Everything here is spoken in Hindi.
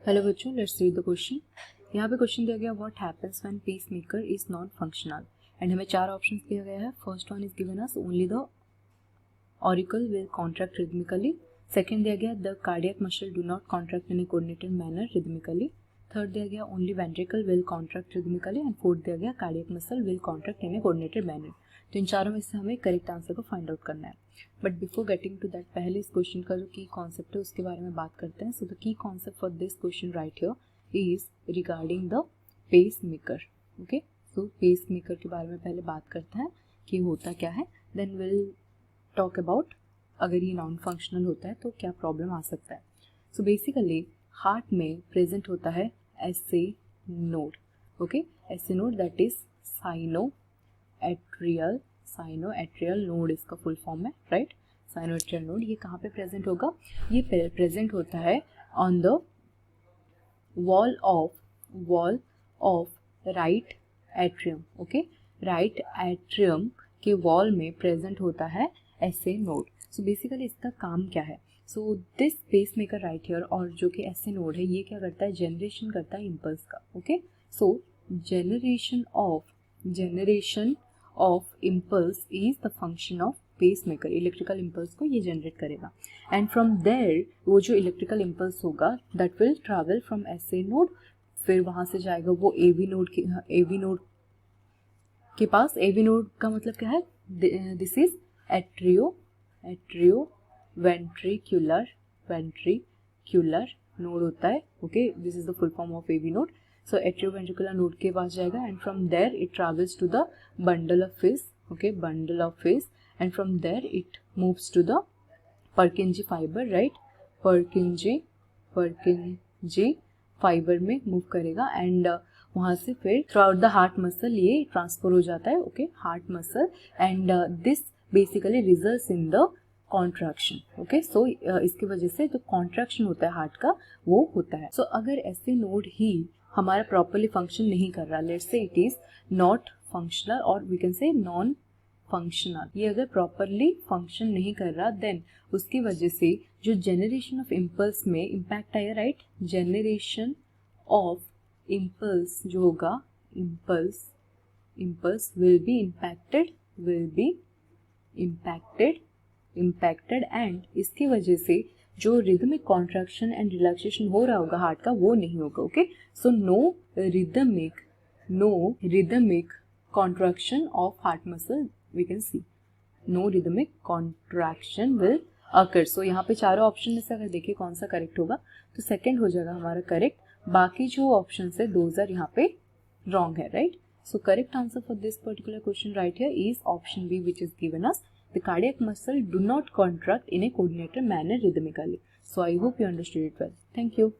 हेलो बच्चों, लेट्स रीड द क्वेश्चन। यहाँ पे क्वेश्चन दिया गया what happens when pacemaker is non functional and हमें चार ऑप्शंस दिया गया है। First one is given us only the auricle will contract rhythmically. Second दिया गया the cardiac muscle do not contract in a coordinated manner rhythmically. Third दिया गया only ventricle will contract rhythmically and fourth दिया गया cardiac muscle will contract in a coordinated manner. तो इन चारों में से हमें करेक्ट आंसर को फाइंड आउट करना है। But before getting to that, पहले इस क्वेश्चन का जो की कॉन्सेप्ट है उसके बारे में बात करते हैं। So the key concept for this question right here is regarding the pacemaker. Okay, so pacemaker के बारे में पहले बात करते हैं कि होता क्या है, देन विल टॉक अबाउट अगर ये नॉन फंक्शनल होता है तो क्या प्रॉब्लम आ सकता है। सो बेसिकली हार्ट में प्रेजेंट होता है SA node. Okay, SA node that is cyano atrial node इसका फुल फॉर्म है, राइट। साइनो एट्रियल नोड ये कहाँ पे प्रेजेंट होगा? ये प्रेजेंट होता है on the wall of right atrium. Okay, right atrium के वॉल में प्रेजेंट होता है एसए नोड। सो बेसिकली इसका काम क्या है? So this pacemaker right here, और जो कि एसए नोड है ये क्या करता है? जनरेशन करता है इम्पल्स का। Okay, so generation of impulse is the function of pacemaker. Electrical impulse को ये जनरेट करेगा एंड फ्रॉम देयर वो जो इलेक्ट्रिकल इम्पल्स होगा that will travel from SA node, फिर वहाँ से जाएगा वो एवी नोड के पास। एवी नोड का मतलब क्या है? This is atrioventricular node होता है। Okay, this is the full form of AV node. So atrioventricular node के पास जाएगा and from there it travels to the bundle of His. Okay, bundle of His and from there it moves to the Purkinje fiber, right. Purkinje fiber में मूव करेगा एंड वहाँ से फिर throughout the heart muscle ये ट्रांसफर हो जाता है। Okay, heart muscle and this basically results in the contraction. Okay, so इसकी वजह से जो कॉन्ट्रैक्शन होता है हार्ट का वो होता है। सो अगर ऐसे नोड ही हमारा प्रॉपरली फंक्शन नहीं कर रहा, let's say it is not functional और we can say non functional, ये अगर प्रॉपरली फंक्शन नहीं कर रहा देन उसकी वजह से जो जनरेशन ऑफ इम्पल्स में इम्पैक्ट आएगा, राइट। जनरेशन ऑफ इम्पल्स जो होगा, impulse will be impacted and इसकी वजह से जो रिदमिक कॉन्ट्रैक्शन एंड रिलैक्सेशन हो रहा होगा हार्ट का वो नहीं होगा। Okay, so no rhythmic contraction of heart muscle we can see, no rhythmic contraction will occur. So यहाँ पे चारों ऑप्शन में से अगर देखिए कौन सा करेक्ट होगा तो सेकंड हो जाएगा हमारा करेक्ट। बाकी जो ऑप्शन है दोज आर यहाँ पे रॉन्ग है, right. So correct answer for this particular question right here is option B which is given us the cardiac muscle do not contract in a coordinated manner rhythmically. So I hope you understood it well. Thank you.